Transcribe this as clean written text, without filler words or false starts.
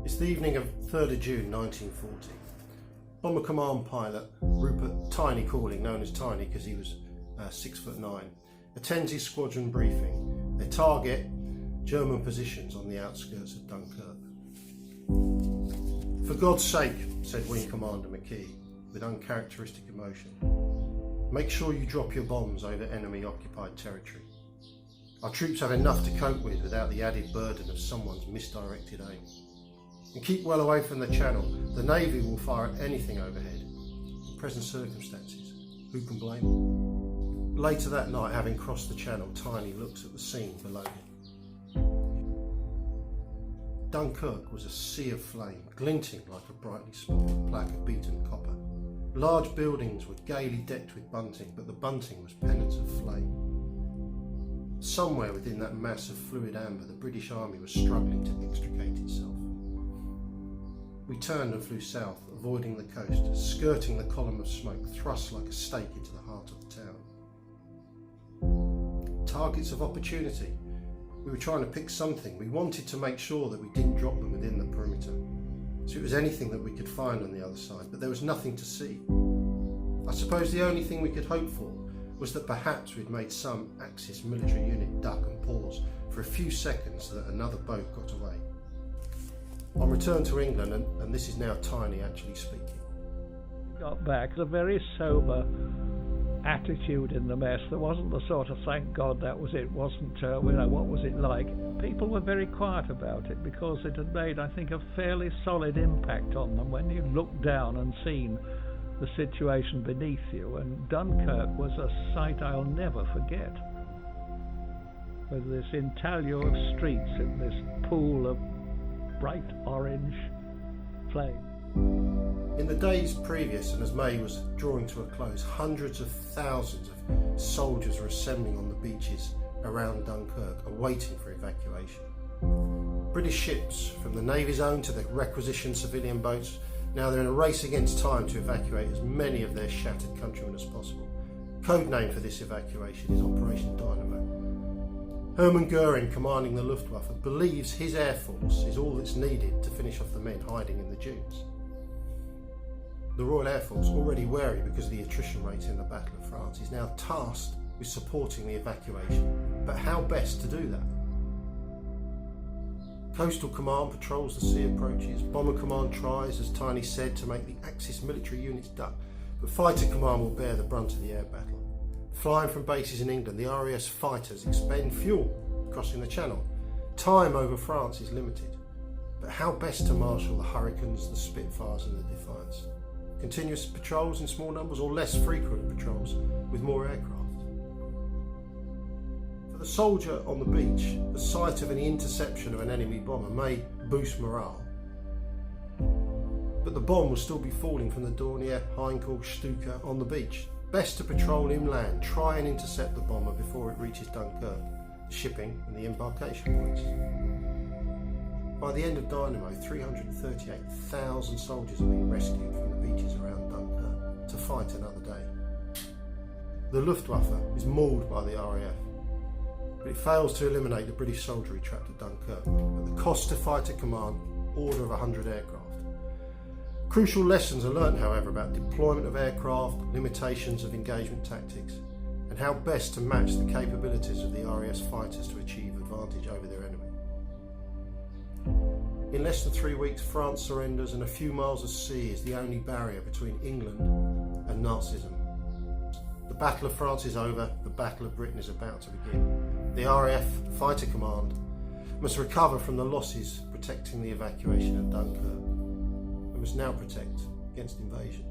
It's the evening of 3rd of June 1940. Bomber Command pilot Rupert Tiny Cooling, known as Tiny because he was 6'9", attends his squadron briefing. Their target, German positions on the outskirts of Dunkirk. "For God's sake," said Wing Commander McKee with uncharacteristic emotion, "make sure you drop your bombs over enemy occupied territory. Our troops have enough to cope with without the added burden of someone's misdirected aim. And keep well away from the channel. The Navy will fire at anything overhead. In present circumstances, who can blame them?" Later that night, having crossed the channel, Tiny looks at the scene below him. Dunkirk was a sea of flame, glinting like a brightly spotted plaque of beaten copper. Large buildings were gaily decked with bunting, but the bunting was pennants of flame. Somewhere within that mass of fluid amber, the British Army was struggling to extricate itself. We turned and flew south, avoiding the coast, skirting the column of smoke, thrust like a stake into the heart of the town. Targets of opportunity. We were trying to pick something. We wanted to make sure that we didn't drop them within the perimeter. So it was anything that we could find on the other side, but there was nothing to see. I suppose the only thing we could hope for was that perhaps we'd made some Axis military unit duck and pause for a few seconds so that another boat got away. On return to England, and this is now Tiny actually speaking. Got back, a very sober attitude in the mess. There wasn't the sort of "thank God that was it," wasn't, what was it like? People were very quiet about it because it had made, I think, a fairly solid impact on them when you looked down and seen the situation beneath you. And Dunkirk was a sight I'll never forget. With this intaglio of streets in this pool of bright orange flame. In the days previous, and as May was drawing to a close, hundreds of thousands of soldiers were assembling on the beaches around Dunkirk, awaiting for evacuation. British ships, from the Navy's own to the requisitioned civilian boats, now they're in a race against time to evacuate as many of their shattered countrymen as possible. Code name for this evacuation is Operation Dynamo. Hermann Goering, commanding the Luftwaffe, believes his air force is all that's needed to finish off the men hiding in the dunes. The Royal Air Force, already wary because of the attrition rate in the Battle of France, is now tasked with supporting the evacuation. But how best to do that? Coastal Command patrols the sea approaches. Bomber Command tries, as Tiny said, to make the Axis military units duck, but Fighter Command will bear the brunt of the air battle. Flying from bases in England, the RAF fighters expend fuel crossing the channel. Time over France is limited. But how best to marshal the Hurricanes, the Spitfires and the Defiance? Continuous patrols in small numbers, or less frequent patrols with more aircraft? For the soldier on the beach, the sight of an interception of an enemy bomber may boost morale. But the bomb will still be falling from the Dornier, Heinkel, Stuka on the beach. Best to patrol inland, try and intercept the bomber before it reaches Dunkirk, the shipping and the embarkation points. By the end of Dynamo, 338,000 soldiers have been rescued from the beaches around Dunkirk to fight another day. The Luftwaffe is mauled by the RAF, but it fails to eliminate the British soldiery trapped at Dunkirk at the cost to Fighter Command, order of 100 aircraft. Crucial lessons are learnt, however, about deployment of aircraft, limitations of engagement tactics, and how best to match the capabilities of the RAF's fighters to achieve advantage over their enemy. In less than 3 weeks, France surrenders, and a few miles of sea is the only barrier between England and Nazism. The Battle of France is over, the Battle of Britain is about to begin. The RAF Fighter Command must recover from the losses protecting the evacuation of Dunkirk, and must now protect against invasion.